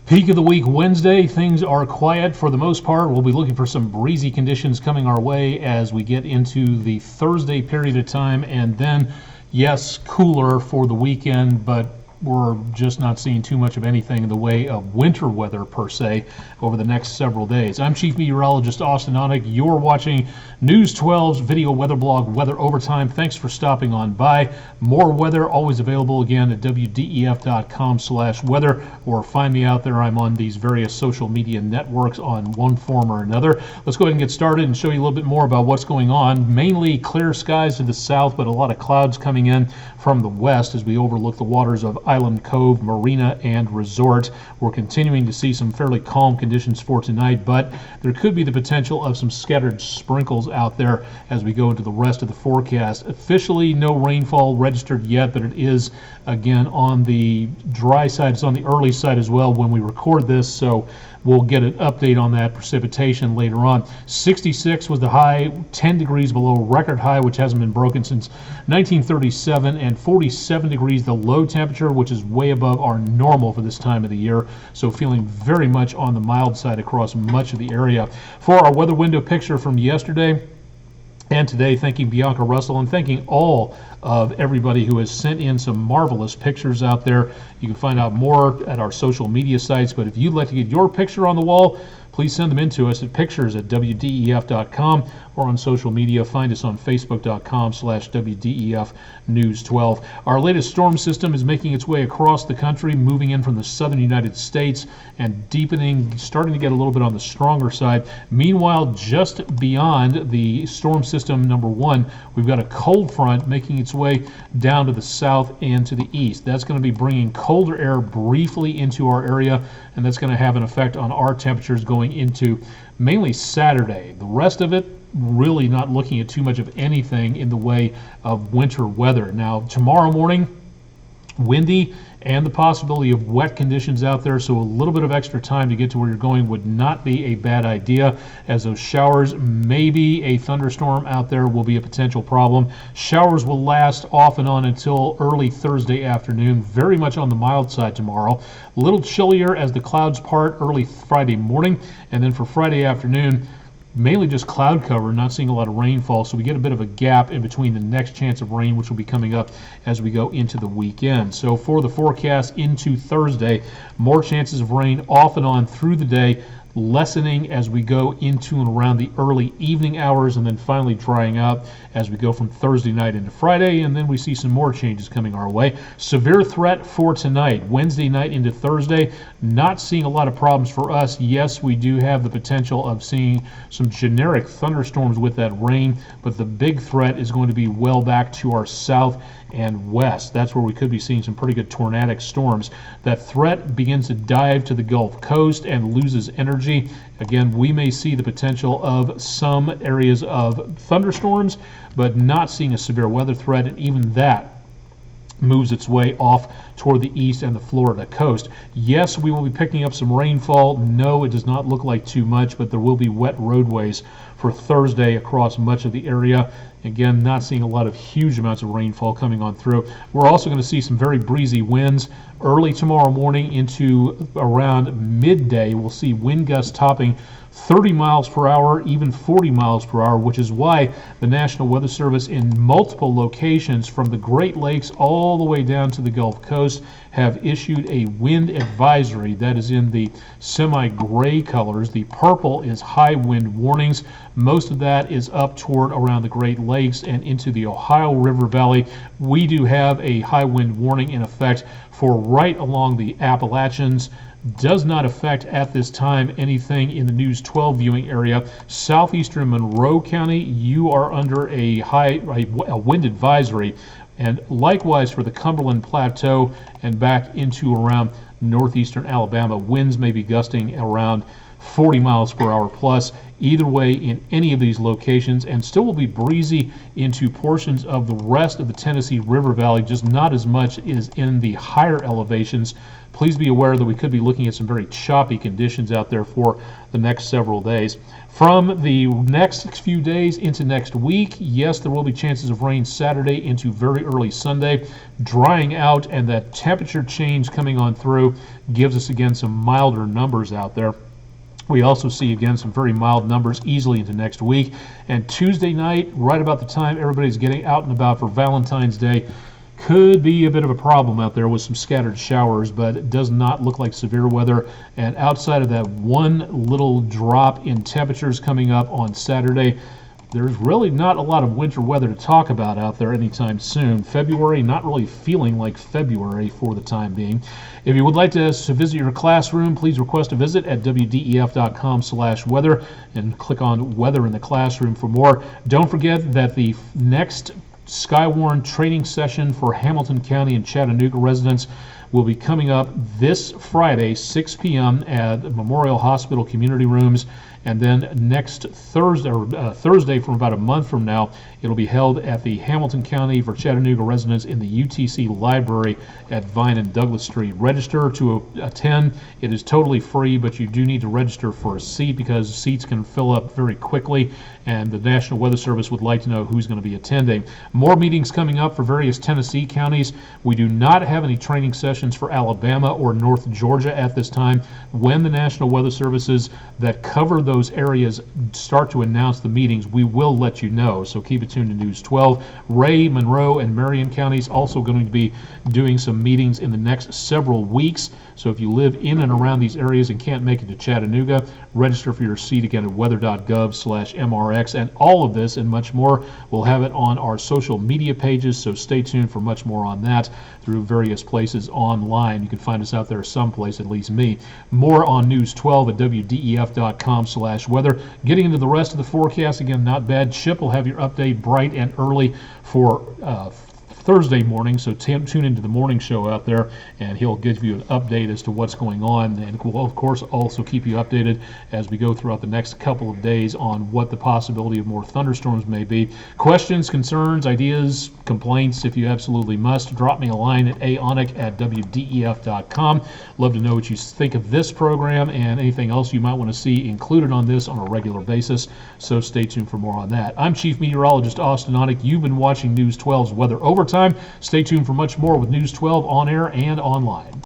Peak of the week Wednesday, things are quiet for the most part. We'll be looking for some breezy conditions coming our way as we get into the Thursday period of time, and then, yes, cooler for the weekend, but we're just not seeing too much of anything in the way of winter weather per se over the next several days. I'm Chief Meteorologist Austen Onek. You're watching News 12's video weather blog, Weather Overtime. Thanks for stopping on by. More weather always available again at wdef.com/weather, or find me out there. I'm on these various social media networks on one form or another. Let's go ahead and get started and show you a little bit more about what's going on. Mainly clear skies to the south, but a lot of clouds coming in from the west as we overlook the waters of Island Cove, Marina, and Resort. We're continuing to see some fairly calm conditions for tonight, but there could be the potential of some scattered sprinkles out there as we go into the rest of the forecast. Officially, no rainfall registered yet, but it is, again, on the dry side. It's on the early side as well when we record this, so we'll get an update on that precipitation later on. 66 was the high, 10 degrees below record high, which hasn't been broken since 1937, and 47 degrees the low temperature, which is way above our normal for this time of the year, so feeling very much on the mild side across much of the area. For our weather window picture from yesterday and today, thanking Bianca Russell and thanking all of everybody who has sent in some marvelous pictures out there. You can find out more at our social media sites, but if you'd like to get your picture on the wall, please send them in to us at pictures@wdef.com or on social media. Find us on facebook.com/WDEF News 12. Our latest storm system is making its way across the country, moving in from the southern United States and deepening, starting to get a little bit on the stronger side. Meanwhile, just beyond the storm system number one, we've got a cold front making its way down to the south and to the east. That's going to be bringing colder air briefly into our area, and that's going to have an effect on our temperatures going into mainly Saturday. The rest of it, really not looking at too much of anything in the way of winter weather. Now, tomorrow morning, windy and the possibility of wet conditions out there, so a little bit of extra time to get to where you're going would not be a bad idea, as those showers, maybe a thunderstorm out there will be a potential problem. Showers will last off and on until early Thursday afternoon, very much on the mild side tomorrow. A little chillier as the clouds part early Friday morning, and then for Friday afternoon, mainly just cloud cover, not seeing a lot of rainfall, so we get a bit of a gap in between the next chance of rain, which will be coming up as we go into the weekend. So for the forecast into Thursday, more chances of rain off and on through the day, lessening as we go into and around the early evening hours, and then finally drying out as we go from Thursday night into Friday, and then we see some more changes coming our way. Severe threat for tonight, Wednesday night into Thursday. Not seeing a lot of problems for us. Yes, we do have the potential of seeing some generic thunderstorms with that rain, but the big threat is going to be well back to our south and west. That's where we could be seeing some pretty good tornadic storms. That threat begins to dive to the Gulf Coast and loses energy. Again, we may see the potential of some areas of thunderstorms, but not seeing a severe weather threat, and even that moves its way off toward the east and the Florida coast. Yes, we will be picking up some rainfall. No, it does not look like too much, but there will be wet roadways for Thursday across much of the area. Again, not seeing a lot of huge amounts of rainfall coming on through. We're also going to see some very breezy winds early tomorrow morning into around midday. We'll see wind gusts topping 30 miles per hour, even 40 miles per hour, which is why the National Weather Service in multiple locations from the Great Lakes all the way down to the Gulf Coast have issued a wind advisory that is in the semi-gray colors. The purple is high wind warnings. Most of that is up toward around the Great Lakes and into the Ohio River Valley. We do have a high wind warning in effect for right along the Appalachians. Does not affect at this time anything in the News 12 viewing area. Southeastern Monroe County, you are under a wind advisory, and likewise for the Cumberland Plateau and back into around northeastern Alabama, winds may be gusting around 40 miles per hour plus either way in any of these locations, and still will be breezy into portions of the rest of the Tennessee River Valley, just not as much as in the higher elevations. Please be aware that we could be looking at some very choppy conditions out there for the next several days. From the next few days into next week, yes, there will be chances of rain Saturday into very early Sunday, drying out, and that temperature change coming on through gives us again some milder numbers out there. We also see again some very mild numbers easily into next week. And Tuesday night, right about the time everybody's getting out and about for Valentine's Day, could be a bit of a problem out there with some scattered showers, but it does not look like severe weather. And outside of that one little drop in temperatures coming up on Saturday, there's really not a lot of winter weather to talk about out there anytime soon. February not really feeling like February for the time being. If you would like to visit your classroom, please request a visit at wdef.com/weather and click on Weather in the Classroom for more. Don't forget that the next Skywarn training session for Hamilton County and Chattanooga residents will be coming up this Friday, 6 p.m. at Memorial Hospital Community Rooms. And then next Thursday, from about a month from now, it'll be held at the Hamilton County for Chattanooga residents in the UTC Library at Vine and Douglas Street. Register to attend. It is totally free, but you do need to register for a seat because seats can fill up very quickly, and the National Weather Service would like to know who's going to be attending. More meetings coming up for various Tennessee counties. We do not have any training sessions for Alabama or North Georgia at this time. When the National Weather Services that cover those areas start to announce the meetings, we will let you know, so keep it tuned to News 12. Ray, Monroe, and Marion counties also going to be doing some meetings in the next several weeks, so if you live in and around these areas and can't make it to Chattanooga, register for your seat again at weather.gov/MRX. And all of this and much more, we'll have it on our social media pages, so stay tuned for much more on that through various places online. You can find us out there someplace, at least me. More on News 12 at wdef.com/weather. Getting into the rest of the forecast, again, not bad. Chip will have your update bright and early for Thursday morning, so tune into the morning show out there, and he'll give you an update as to what's going on. And we'll, of course, also keep you updated as we go throughout the next couple of days on what the possibility of more thunderstorms may be. Questions, concerns, ideas, complaints, if you absolutely must, drop me a line at aonek@wdef.com. Love to know what you think of this program and anything else you might want to see included on this on a regular basis, so stay tuned for more on that. I'm Chief Meteorologist Austen Onek. You've been watching News 12's Weather Overtime. Stay tuned for much more with News 12 on air and online.